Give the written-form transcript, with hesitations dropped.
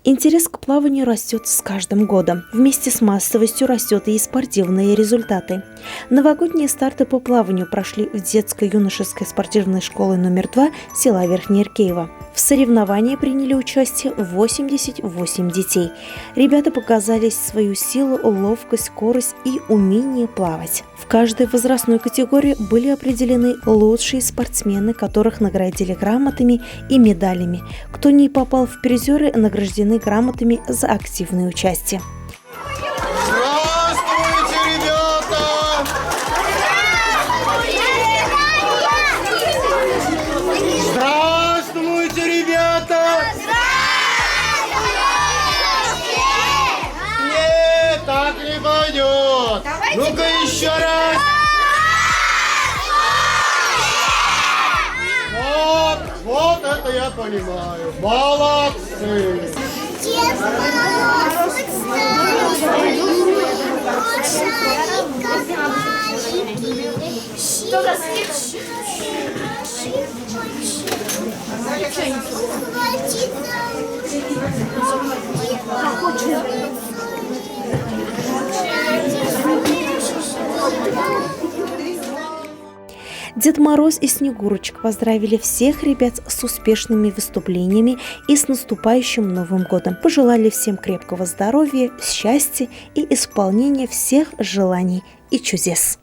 Интерес к плаванию растет с каждым годом. Вместе с массовостью растет и спортивные результаты. Новогодние старты по плаванию прошли в детско-юношеской спортивной школе номер 2 села Верхнеиркеево. В соревновании приняли участие 88 детей. Ребята показали свою силу, ловкость, скорость и умение плавать. В каждой возрастной категории были определены лучшие спортсмены, которых наградили грамотами и медалями. Кто не попал в призеры, награждены грамотами за активное участие. Здравствуйте, ребята! Здравствуйте, ребята! Нет, так не пойдет. Ну-ка еще раз. Вот это я понимаю. Молодцы. Дед Мороз и Снегурочка поздравили всех ребят с успешными выступлениями и с наступающим Новым годом. Пожелали всем крепкого здоровья, счастья и исполнения всех желаний и чудес.